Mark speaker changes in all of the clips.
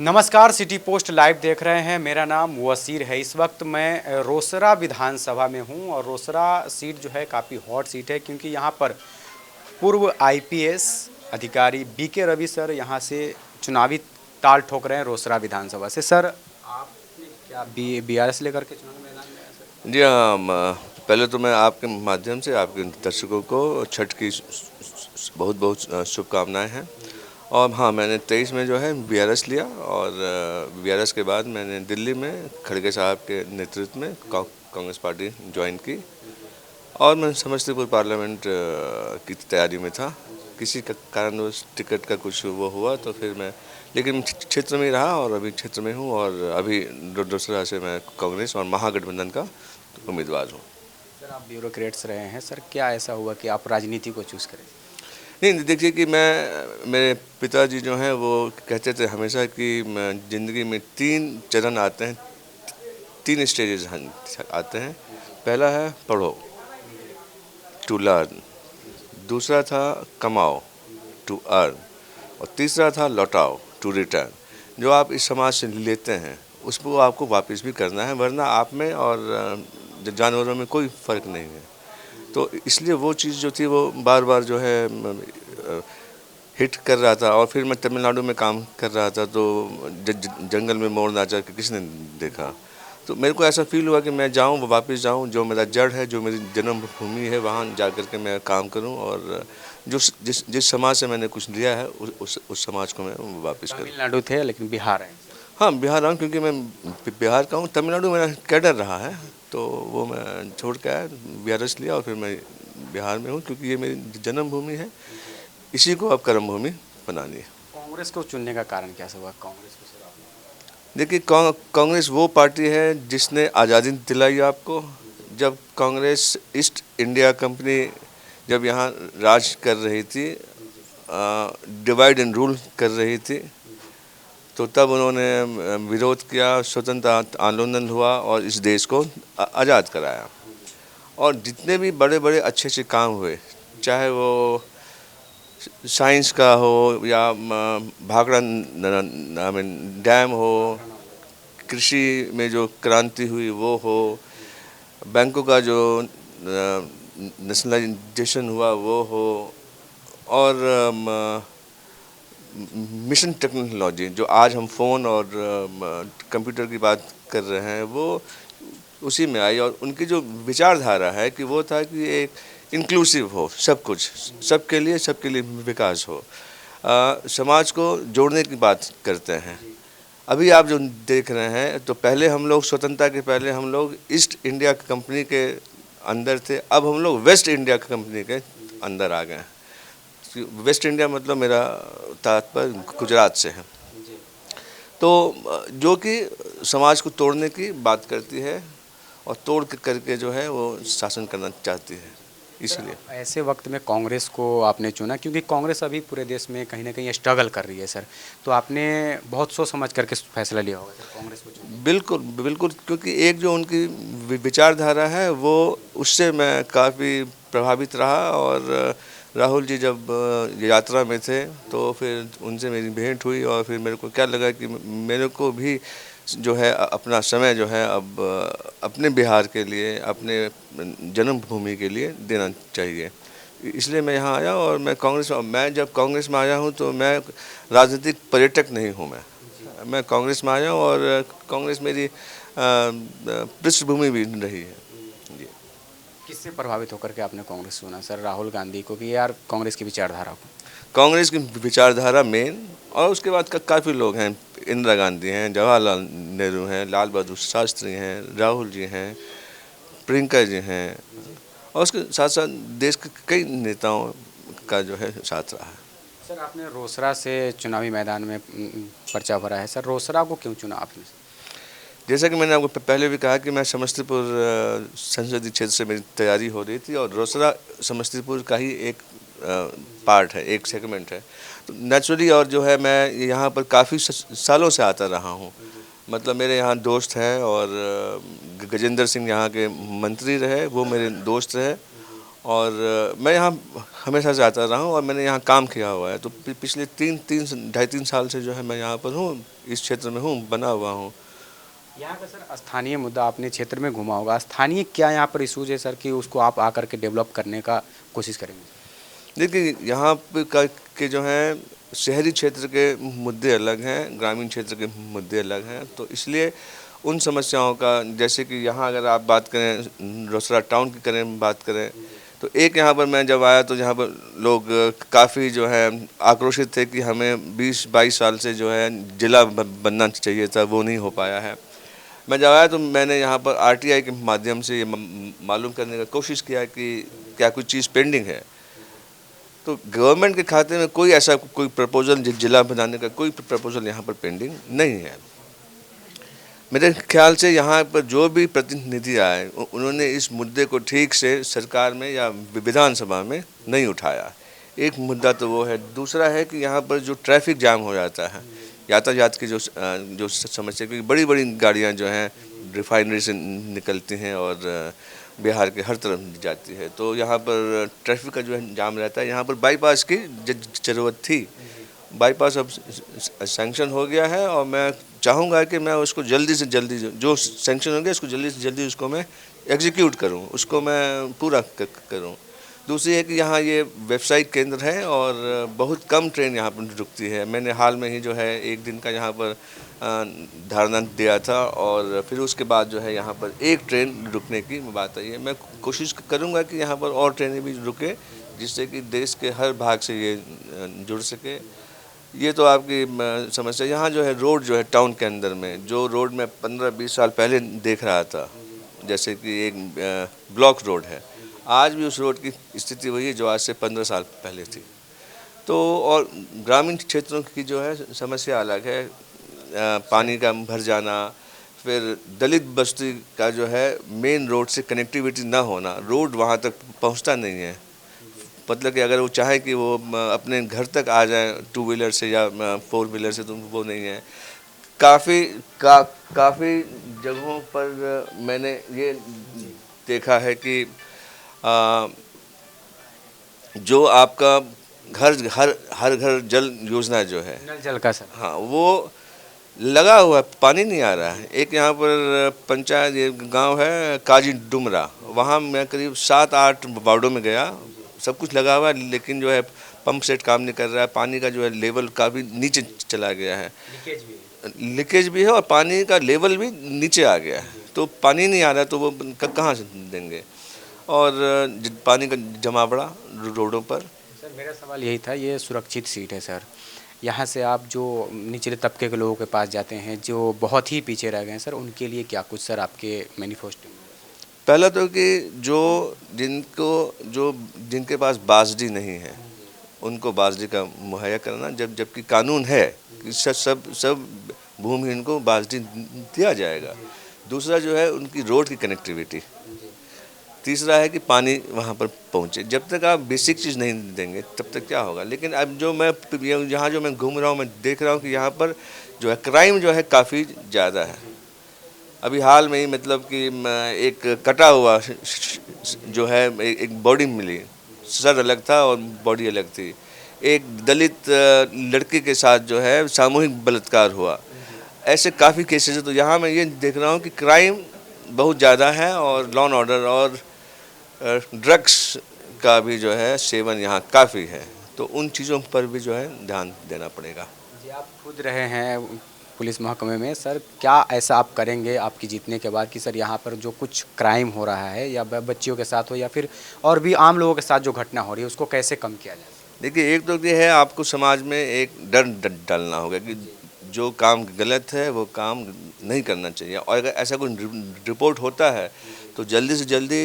Speaker 1: नमस्कार, city post live देख रहे हैं। मेरा नाम वसीर है। इस वक्त मैं रोसड़ा विधानसभा में हूं और रोसड़ा सीट जो है काफ़ी हॉट सीट है, क्योंकि यहां पर पूर्व आईपीएस अधिकारी बीके रवि सर यहां से चुनावी ताल ठोक रहे हैं रोसड़ा विधानसभा से। सर, आपने क्या बीआरएस लेकर के चुनावी मैदान में आए सर?
Speaker 2: जी हाँ, पहले तो मैं आपके माध्यम से आपके दर्शकों को छठ की बहुत बहुत शुभकामनाएं हैं। और हाँ, मैंने 23 में जो है बीआरएस लिया और बीआरएस के बाद मैंने दिल्ली में खड़गे साहब के नेतृत्व में कांग्रेस पार्टी ज्वाइन की और मैं समस्तीपुर पार्लियामेंट की तैयारी में था। किसी का कारणवश टिकट का कुछ वो हुआ तो फिर मैं, लेकिन क्षेत्र में ही रहा और अभी क्षेत्र में हूँ और अभी दूसरा से मैं कांग्रेस और महागठबंधन का उम्मीदवार हूँ।
Speaker 1: सर, आप ब्यूरोक्रेट्स रहे हैं। सर, क्या ऐसा हुआ कि आप राजनीति को चूज़ करें?
Speaker 2: नहीं, देखिए कि मेरे पिताजी जो हैं वो कहते थे हमेशा कि ज़िंदगी में 3 चरण आते हैं, 3 स्टेजेस आते हैं। पहला है पढ़ो, टू लर्न। दूसरा था कमाओ, टू अर्न। और तीसरा था लौटाओ, टू रिटर्न। जो आप इस समाज से लेते हैं उसको आपको वापस भी करना है, वरना आप में और जानवरों में कोई फ़र्क नहीं है। तो इसलिए वो चीज़ जो थी वो बार बार जो है हिट कर रहा था। और फिर मैं तमिलनाडु में काम कर रहा था तो जंगल में मोर नाचा कि किसने देखा। तो मेरे को ऐसा फील हुआ कि मैं जाऊँ, वापस जाऊँ, जो मेरा जड़ है, जो मेरी जन्मभूमि है, वहाँ जा कर के मैं काम करूँ और जो जिस समाज से मैंने कुछ लिया है उस समाज को मैं वापस करूँ।
Speaker 1: तमिलनाडु थे लेकिन बिहार आए।
Speaker 2: हाँ, बिहार आऊँ क्योंकि मैं बिहार का हूँ। तमिलनाडु मेरा कैडर रहा है तो वो मैं छोड़ के आया, बीआरएस लिया और फिर मैं बिहार में हूँ क्योंकि ये मेरी जन्मभूमि है। इसी को अब कर्मभूमि बनानी है।
Speaker 1: कांग्रेस को चुनने का कारण क्या हुआ कांग्रेस को सर आपने?
Speaker 2: देखिए, कांग्रेस वो पार्टी है जिसने आज़ादी दिलाई आपको। जब कांग्रेस ईस्ट इंडिया कंपनी जब यहाँ राज कर रही थी, डिवाइड एंड रूल कर रही थी, तो तब उन्होंने विरोध किया, स्वतंत्रता आंदोलन हुआ और इस देश को आज़ाद कराया। और जितने भी बड़े बड़े अच्छे अच्छे काम हुए, चाहे वो साइंस का हो या भाखड़ा डैम हो, कृषि में जो क्रांति हुई वो हो, बैंकों का जो नेशनलाइजेशन हुआ वो हो, और मिशन टेक्नोलॉजी जो आज हम फ़ोन और कंप्यूटर की बात कर रहे हैं वो उसी में आई। और उनकी जो विचारधारा है कि वो था कि एक इंक्लूसिव हो, सब कुछ सबके लिए विकास हो, समाज को जोड़ने की बात करते हैं। अभी आप जो देख रहे हैं, तो पहले हम लोग स्वतंत्रता के पहले हम लोग ईस्ट इंडिया कंपनी के अंदर थे, अब हम लोग वेस्ट इंडिया कंपनी के अंदर आ गए हैं। वेस्ट इंडिया मतलब मेरा तात्पर्य गुजरात से है। तो जो कि समाज को तोड़ने की बात करती है और तोड़ करके जो है वो शासन करना चाहती है। इसलिए
Speaker 1: ऐसे वक्त में कांग्रेस को आपने चुना, क्योंकि कांग्रेस अभी पूरे देश में कहीं ना कहीं स्ट्रगल कर रही है सर, तो आपने बहुत सोच समझ करके फैसला लिया होगा सर कांग्रेस को चुनने।
Speaker 2: बिल्कुल बिल्कुल, क्योंकि एक जो उनकी विचारधारा है वो, उससे मैं काफ़ी प्रभावित रहा। और राहुल जी जब यात्रा में थे तो फिर उनसे मेरी भेंट हुई और फिर मेरे को क्या लगा कि मेरे को भी जो है अपना समय जो है अब अपने बिहार के लिए, अपने जन्मभूमि के लिए देना चाहिए। इसलिए मैं यहाँ आया और मैं जब कांग्रेस में आया हूँ तो मैं राजनीतिक पर्यटक नहीं हूँ। मैं कांग्रेस में आया हूँ और कांग्रेस मेरी पृष्ठभूमि भी रही है। जी।
Speaker 1: किससे प्रभावित होकर के आपने कांग्रेस चुना सर? राहुल गांधी को कि यार कांग्रेस की विचारधारा को?
Speaker 2: कांग्रेस की विचारधारा मेन, और उसके बाद काफ़ी लोग हैं। इंदिरा गांधी हैं, जवाहरलाल नेहरू हैं, लाल बहादुर शास्त्री हैं, राहुल जी हैं, प्रियंका जी हैं, और उसके साथ साथ देश के कई नेताओं का जो है साथ रहा है।
Speaker 1: सर, आपने रोसड़ा से चुनावी मैदान में पर्चा भरा है सर, रोसड़ा को क्यों चुना आपने?
Speaker 2: जैसा कि मैंने आपको पहले भी कहा कि मैं समस्तीपुर संसदीय क्षेत्र से मेरी तैयारी हो रही थी और रोसड़ा समस्तीपुर का ही एक पार्ट है, एक सेगमेंट है। तो नेचुरली, और जो है मैं यहाँ पर काफ़ी सालों से आता रहा हूँ। मतलब मेरे यहाँ दोस्त हैं और गजेंद्र सिंह यहाँ के मंत्री रहे, वो मेरे दोस्त रहे। और मैं यहाँ हमेशा से आता रहा हूँ और मैंने यहाँ काम किया हुआ है। तो पिछले ढाई तीन साल से जो है मैं यहाँ पर हूँ, इस क्षेत्र में हूँ, बना हुआ हूँ।
Speaker 1: यहाँ का सर स्थानीय मुद्दा आपने क्षेत्र में घुमा होगा, स्थानीय क्या यहाँ पर इशूज है सर कि उसको आप आकर के डेवलप करने का कोशिश करेंगे?
Speaker 2: देखिए यहाँ पे के जो हैं शहरी क्षेत्र के मुद्दे अलग हैं, ग्रामीण क्षेत्र के मुद्दे अलग हैं। तो इसलिए उन समस्याओं का, जैसे कि यहाँ अगर आप बात करें, रोसड़ा टाउन की बात करें, तो एक यहाँ पर मैं जब आया तो यहाँ पर लोग काफ़ी जो है आक्रोशित थे कि हमें 20-22 साल से जो है जिला बनना चाहिए था, वो नहीं हो पाया है। मैं जब आया तो मैंने यहाँ पर आरटीआई के माध्यम से ये मालूम करने का कोशिश किया कि क्या कुछ चीज़ पेंडिंग है। तो गवर्नमेंट के खाते में कोई ऐसा कोई प्रपोजल, जिला बनाने का कोई प्रपोजल यहाँ पर पेंडिंग नहीं है। मेरे ख्याल से यहाँ पर जो भी प्रतिनिधि आए उन्होंने इस मुद्दे को ठीक से सरकार में या विधानसभा में नहीं उठाया। एक मुद्दा तो वो है। दूसरा है कि यहाँ पर जो ट्रैफिक जाम हो जाता है, यातायात की जो समस्या, क्योंकि बड़ी बड़ी गाड़ियाँ जो हैं रिफाइनरी से निकलती हैं और बिहार के हर तरफ जाती है, तो यहाँ पर ट्रैफिक का जो है जाम रहता है। यहाँ पर बाईपास की ज़रूरत थी, बाईपास अब सैंक्शन हो गया है और मैं चाहूँगा कि मैं उसको जल्दी से जल्दी, जो सैंक्शन हो गया उसको जल्दी से जल्दी उसको मैं एग्जीक्यूट करूँ, उसको मैं पूरा करूँ। दूसरी है कि यहाँ ये व्यावसायिक केंद्र है और बहुत कम ट्रेन यहाँ पर रुकती है। मैंने हाल में ही जो है एक दिन का यहाँ पर धरना दिया था और फिर उसके बाद जो है यहाँ पर एक ट्रेन रुकने की बात आई है। मैं कोशिश करूँगा कि यहाँ पर और ट्रेनें भी रुके, जिससे कि देश के हर भाग से ये जुड़ सके। ये तो आपकी समस्या। यहाँ जो है रोड जो है टाउन के अंदर में, जो रोड मैं 15-20 साल पहले देख रहा था, जैसे कि एक ब्लॉक रोड है, आज भी उस रोड की स्थिति वही है जो आज से 15 साल पहले थी। तो और ग्रामीण क्षेत्रों की जो है समस्या अलग है, पानी का भर जाना, फिर दलित बस्ती का जो है मेन रोड से कनेक्टिविटी ना होना, रोड वहाँ तक पहुँचता नहीं है। मतलब कि अगर वो चाहे कि वो अपने घर तक आ जाए टू व्हीलर से या फोर व्हीलर से, तो वो नहीं है। काफ़ी जगहों पर मैंने ये देखा है कि जो आपका हर घर जल योजना जो है,
Speaker 1: नल जल का सर,
Speaker 2: हाँ, वो लगा हुआ है, पानी नहीं आ रहा है। एक यहाँ पर पंचायत, ये गांव है काजी डुमरा, वहाँ मैं करीब 7-8 वार्डों में गया, सब कुछ लगा हुआ है, लेकिन जो है पंप सेट काम नहीं कर रहा है। पानी का जो है लेवल काफ़ी नीचे चला गया है, लीकेज भी है और पानी का लेवल भी नीचे आ गया है। तो पानी नहीं आ रहा है तो वो कहाँ से देंगे, और पानी का जमावड़ा रोडों पर।
Speaker 1: सर मेरा सवाल यही था, ये सुरक्षित सीट है सर, यहाँ से आप जो निचले तबके के लोगों के पास जाते हैं जो बहुत ही पीछे रह गए हैं सर, उनके लिए क्या कुछ सर आपके मैनिफेस्टो में?
Speaker 2: पहला तो कि जिनके पास बासडी नहीं है उनको बासडी का मुहैया करना, जबकि कानून है कि सब भूमिहीन को बासडी दिया जाएगा। दूसरा जो है उनकी रोड की कनेक्टिविटी। तीसरा है कि पानी वहाँ पर पहुँचे। जब तक आप बेसिक चीज़ नहीं देंगे तब तक क्या होगा। लेकिन अब यहाँ जो मैं घूम रहा हूँ, मैं देख रहा हूँ कि यहाँ पर जो है क्राइम जो है काफ़ी ज़्यादा है। अभी हाल में ही मतलब कि एक कटा हुआ जो है एक बॉडी मिली, सर अलग था और बॉडी अलग थी। एक दलित लड़की के साथ जो है सामूहिक बलात्कार हुआ। ऐसे काफ़ी केसेस है। तो यहाँ मैं ये देख रहा हूँ कि क्राइम बहुत ज़्यादा है और लॉ एंड ऑर्डर और ड्रग्स का भी जो है सेवन यहाँ काफ़ी है। तो उन चीज़ों पर भी जो है ध्यान देना पड़ेगा।
Speaker 1: जी, आप खुद रहे हैं पुलिस महकमे में सर, क्या ऐसा आप करेंगे आपकी जीतने के बाद कि सर यहाँ पर जो कुछ क्राइम हो रहा है या बच्चियों के साथ हो या फिर और भी आम लोगों के साथ जो घटना हो रही है उसको कैसे कम किया जाए?
Speaker 2: देखिए, एक तो ये है, आपको समाज में एक डर डालना होगा कि जो काम गलत है वो काम नहीं करना चाहिए, और अगर ऐसा कोई रिपोर्ट होता है तो जल्दी से जल्दी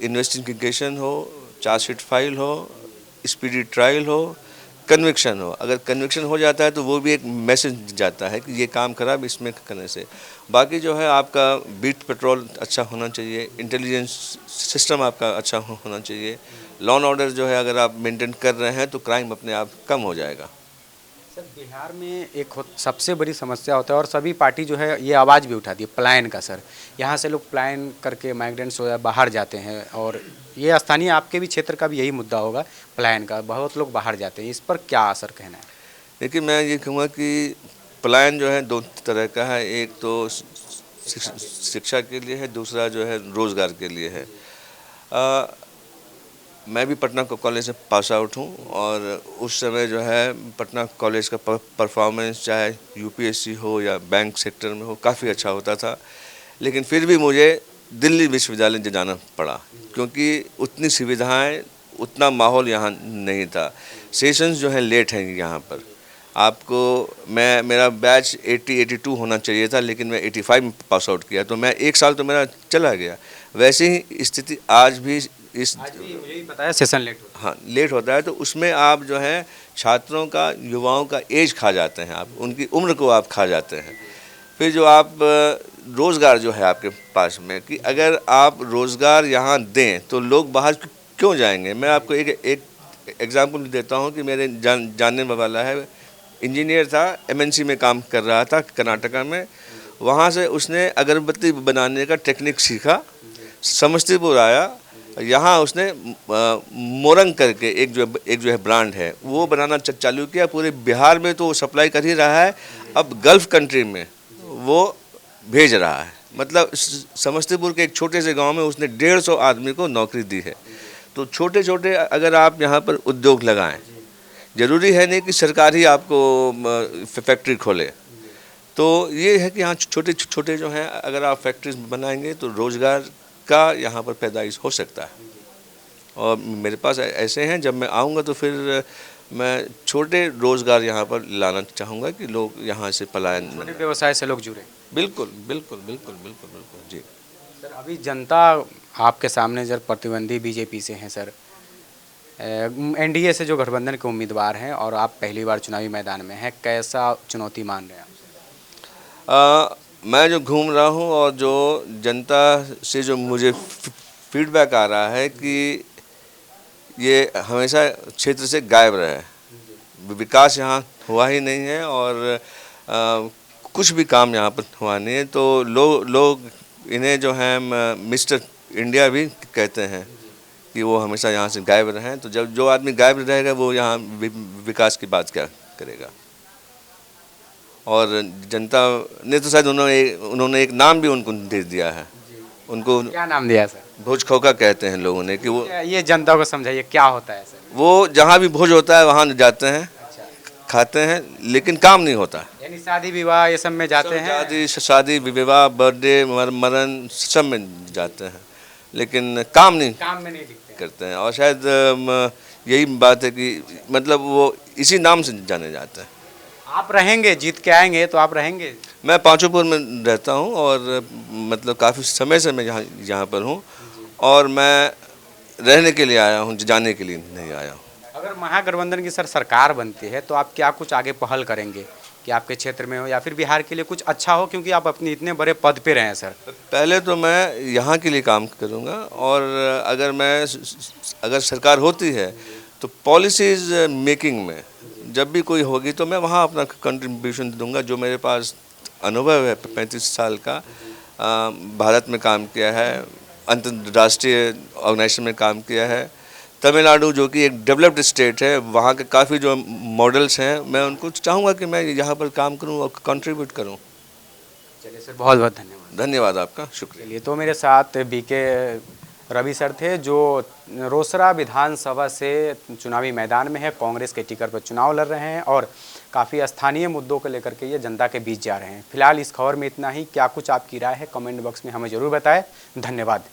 Speaker 2: इन्वेस्टिगेशन हो, चार्जशीट फाइल हो, स्पीडी ट्रायल हो, कन्विक्शन हो। अगर कन्विक्शन हो जाता है तो वो भी एक मैसेज जाता है कि ये काम खराब, इसमें करने से। बाकी जो है आपका बीट पेट्रोल अच्छा होना चाहिए, इंटेलिजेंस सिस्टम आपका अच्छा होना चाहिए, लॉ एंड ऑर्डर जो है अगर आप मेंटेन कर रहे हैं तो क्राइम अपने आप कम हो जाएगा।
Speaker 1: सर बिहार में एक सबसे बड़ी समस्या होता है और सभी पार्टी जो है ये आवाज़ भी उठाती है पलायन का सर। यहाँ से लोग पलायन करके माइग्रेंट्स हो बाहर जाते हैं और ये स्थानीय आपके भी क्षेत्र का भी यही मुद्दा होगा पलायन का, बहुत लोग बाहर जाते हैं, इस पर क्या असर कहना है?
Speaker 2: देखिए, मैं ये कहूँगा कि पलायन जो है दो तरह का है। एक तो शिक्षा के लिए है, दूसरा जो है रोज़गार के लिए है। मैं भी पटना कॉलेज से पास आउट हूँ और उस समय जो है पटना कॉलेज का परफॉर्मेंस चाहे यूपीएससी हो या बैंक सेक्टर में हो काफ़ी अच्छा होता था, लेकिन फिर भी मुझे दिल्ली विश्वविद्यालय जाना पड़ा क्योंकि उतनी सुविधाएं, उतना माहौल यहाँ नहीं था। सेशंस जो है लेट हैं यहाँ पर। आपको मेरा बैच 82 होना चाहिए था, लेकिन मैं 85 में पास आउट किया, तो मैं एक साल तो मेरा चला गया। वैसे ही स्थिति आज भी
Speaker 1: मुझे ही पता है सेशन लेट होता है।
Speaker 2: हाँ, लेट होता है, तो उसमें आप जो है छात्रों का, युवाओं का एज खा जाते हैं, आप उनकी उम्र को आप खा जाते हैं। फिर जो आप रोज़गार जो है आपके पास में, कि अगर आप रोज़गार यहाँ दें तो लोग बाहर क्यों जाएंगे। मैं आपको एक एग्जांपल देता हूँ कि मेरे जानने वाला है, इंजीनियर था, एमएनसी में काम कर रहा था कर्नाटका में। वहाँ से उसने अगरबत्ती बनाने का टेक्निक सीखा, समस्तीपुर आया, यहाँ उसने मोरंग करके एक जो है ब्रांड है वो बनाना चालू किया। पूरे बिहार में तो वो सप्लाई कर ही रहा है, अब गल्फ़ कंट्री में वो भेज रहा है। मतलब समस्तीपुर के एक छोटे से गांव में उसने 150 आदमी को नौकरी दी है। तो छोटे छोटे अगर आप यहाँ पर उद्योग लगाएं, ज़रूरी है नहीं कि सरकार ही आपको फैक्ट्री खोले। तो ये है कि यहाँ छोटे छोटे जो हैं अगर आप फैक्ट्रीज बनाएंगे तो रोज़गार का यहाँ पर पैदाइश हो सकता है। और मेरे पास ऐसे हैं, जब मैं आऊँगा तो फिर मैं छोटे रोज़गार यहाँ पर लाना चाहूँगा कि लोग यहाँ से पलायन,
Speaker 1: छोटे व्यवसाय से लोग जुड़े।
Speaker 2: बिल्कुल बिल्कुल बिल्कुल बिल्कुल बिल्कुल जी।
Speaker 1: सर अभी जनता आपके सामने जब प्रतिद्वंदी बीजेपी से हैं सर, एनडीए से जो गठबंधन के उम्मीदवार हैं और आप पहली बार चुनावी मैदान में हैं, कैसा चुनौती मान रहे हैं आप?
Speaker 2: मैं जो घूम रहा हूँ और जो जनता से जो मुझे फीडबैक आ रहा है कि ये हमेशा क्षेत्र से गायब रहा है, विकास यहाँ हुआ ही नहीं है और कुछ भी काम यहाँ पर हुआ नहीं है। तो लोग इन्हें जो है मिस्टर इंडिया भी कहते हैं कि वो हमेशा यहाँ से गायब रहें। तो जब जो आदमी गायब रहेगा वो यहाँ विकास की बात क्या करेगा। और जनता ने तो शायद उन्होंने एक नाम भी उनको दे दिया है। उनको
Speaker 1: क्या नाम दिया सर?
Speaker 2: भोज खोखा कहते हैं लोगों ने कि वो,
Speaker 1: ये जनता को समझाइए क्या होता है सर?
Speaker 2: वो जहाँ भी भोज होता है वहाँ जाते हैं, खाते हैं, लेकिन काम नहीं होता।
Speaker 1: यानी शादी विवाह ये सब में जाते हैं?
Speaker 2: शादी विवाह, बर्थडे, मरण सब में जाते हैं, लेकिन काम में नहीं करते हैं। और शायद यही बात है कि मतलब वो इसी नाम से जाने जाते हैं।
Speaker 1: आप रहेंगे, जीत के आएंगे तो आप रहेंगे?
Speaker 2: मैं पांचोपुर में रहता हूं और मतलब काफ़ी समय से मैं यहाँ पर हूं और मैं रहने के लिए आया हूं, जाने के लिए नहीं आया हूं।
Speaker 1: अगर महागठबंधन की सर सरकार बनती है तो आप क्या कुछ आगे पहल करेंगे कि आपके क्षेत्र में हो या फिर बिहार के लिए कुछ अच्छा हो, क्योंकि आप अपने इतने बड़े पद पे रहे हैं सर?
Speaker 2: पहले तो मैं यहाँ के लिए काम करूँगा और अगर सरकार होती है तो पॉलिसीज़ मेकिंग में जब भी कोई होगी तो मैं वहाँ अपना कंट्रीब्यूशन दूंगा। जो मेरे पास अनुभव है 35 साल का, भारत में काम किया है, अंतर्राष्ट्रीय ऑर्गेनाइजेशन में काम किया है, तमिलनाडु जो कि एक डेवलप्ड स्टेट है, वहाँ के काफ़ी जो मॉडल्स हैं, मैं उनको चाहूँगा कि मैं यहाँ पर काम करूँ और कंट्रीब्यूट करूँ।
Speaker 1: चलिए सर, बहुत बहुत धन्यवाद।
Speaker 2: धन्यवाद आपका, शुक्रिया।
Speaker 1: चलिए, तो मेरे साथ बीके रवि सर थे जो रोसड़ा विधानसभा से चुनावी मैदान में है, कांग्रेस के टिकट पर चुनाव लड़ रहे हैं और काफ़ी स्थानीय मुद्दों को लेकर के ये जनता के बीच जा रहे हैं। फिलहाल इस खबर में इतना ही। क्या कुछ आपकी राय है कमेंट बॉक्स में हमें ज़रूर बताएं। धन्यवाद।